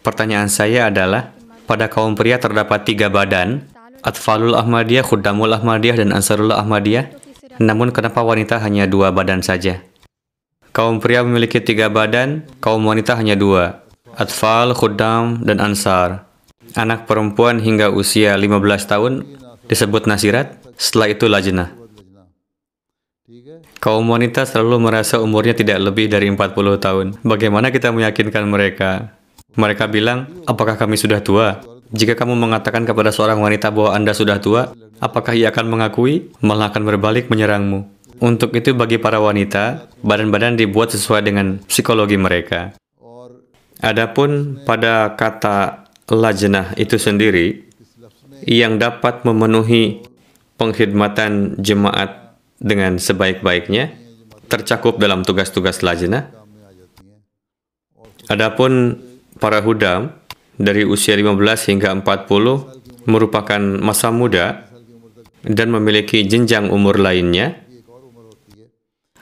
Pertanyaan saya adalah, pada kaum pria terdapat 3 badan, Atfalul Ahmadiyah, Khuddamul Ahmadiyah, dan Ansarul Ahmadiyah. Namun kenapa wanita hanya 2 badan saja? Kaum pria memiliki 3 badan, kaum wanita hanya 2. Atfal, Khuddam, dan Ansar. Anak perempuan hingga usia 15 tahun disebut nasirat, setelah itu lajnah. Kaum wanita selalu merasa umurnya tidak lebih dari 40 tahun. Bagaimana kita meyakinkan mereka? Mereka bilang, apakah kami sudah tua? Jika kamu mengatakan kepada seorang wanita bahwa Anda sudah tua, apakah ia akan mengakui? Malah akan berbalik menyerangmu. Untuk itu bagi para wanita, badan-badan dibuat sesuai dengan psikologi mereka. Adapun pada kata lajnah itu sendiri, yang dapat memenuhi pengkhidmatan jemaat dengan sebaik-baiknya, tercakup dalam tugas-tugas lajnah. Adapun para hudam, dari usia 15 hingga 40, merupakan masa muda dan memiliki jenjang umur lainnya.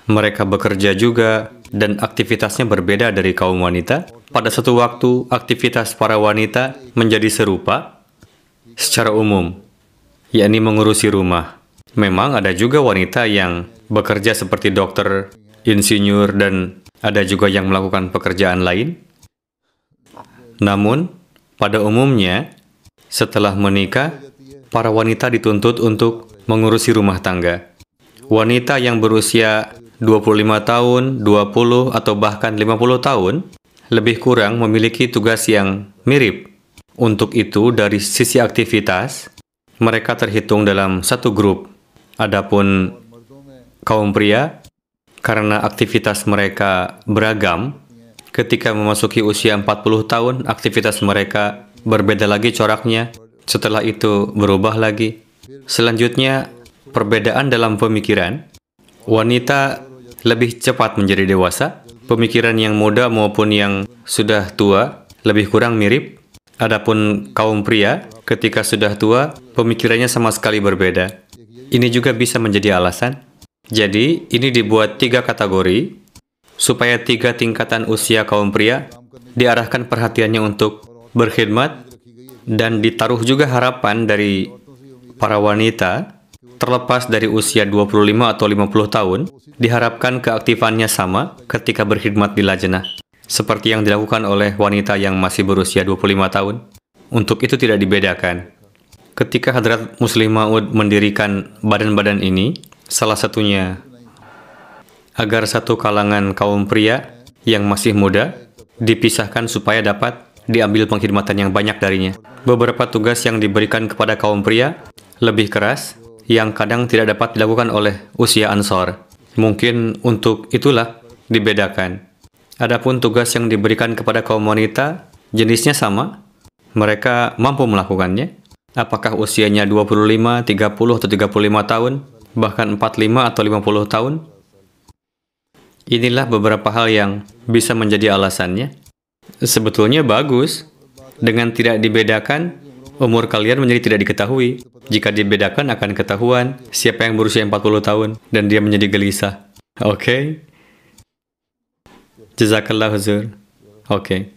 Mereka bekerja juga dan aktivitasnya berbeda dari kaum wanita. Pada suatu waktu, aktivitas para wanita menjadi serupa secara umum, yakni mengurusi rumah. Memang ada juga wanita yang bekerja seperti dokter, insinyur, dan ada juga yang melakukan pekerjaan lain. Namun, pada umumnya, setelah menikah, para wanita dituntut untuk mengurusi rumah tangga. Wanita yang berusia 25 tahun, 20, atau bahkan 50 tahun, lebih kurang memiliki tugas yang mirip. Untuk itu, dari sisi aktivitas, mereka terhitung dalam satu grup. Adapun kaum pria, karena aktivitas mereka beragam, ketika memasuki usia 40 tahun, aktivitas mereka berbeda lagi coraknya. Setelah itu berubah lagi. Selanjutnya, perbedaan dalam pemikiran. Wanita lebih cepat menjadi dewasa. Pemikiran yang muda maupun yang sudah tua lebih kurang mirip. Adapun kaum pria, ketika sudah tua, pemikirannya sama sekali berbeda. Ini juga bisa menjadi alasan. Jadi, ini dibuat 3 kategori, supaya 3 tingkatan usia kaum pria diarahkan perhatiannya untuk berkhidmat, dan ditaruh juga harapan dari para wanita, terlepas dari usia 25 atau 50 tahun, diharapkan keaktifannya sama ketika berkhidmat di lajnah, seperti yang dilakukan oleh wanita yang masih berusia 25 tahun. Untuk itu tidak dibedakan. Ketika Hadrat Muslim Maud mendirikan badan-badan ini, salah satunya agar satu kalangan kaum pria yang masih muda dipisahkan supaya dapat diambil pengkhidmatan yang banyak darinya. Beberapa tugas yang diberikan kepada kaum pria lebih keras, yang kadang tidak dapat dilakukan oleh usia Ansar. Mungkin untuk itulah dibedakan. Adapun tugas yang diberikan kepada kaum wanita, jenisnya sama. Mereka mampu melakukannya. Apakah usianya 25, 30, atau 35 tahun, bahkan 45 atau 50 tahun? Inilah beberapa hal yang bisa menjadi alasannya. Sebetulnya bagus. Dengan tidak dibedakan, umur kalian menjadi tidak diketahui. Jika dibedakan akan ketahuan siapa yang berusia 40 tahun dan dia menjadi gelisah. Oke? Jazakallah huzur. Oke.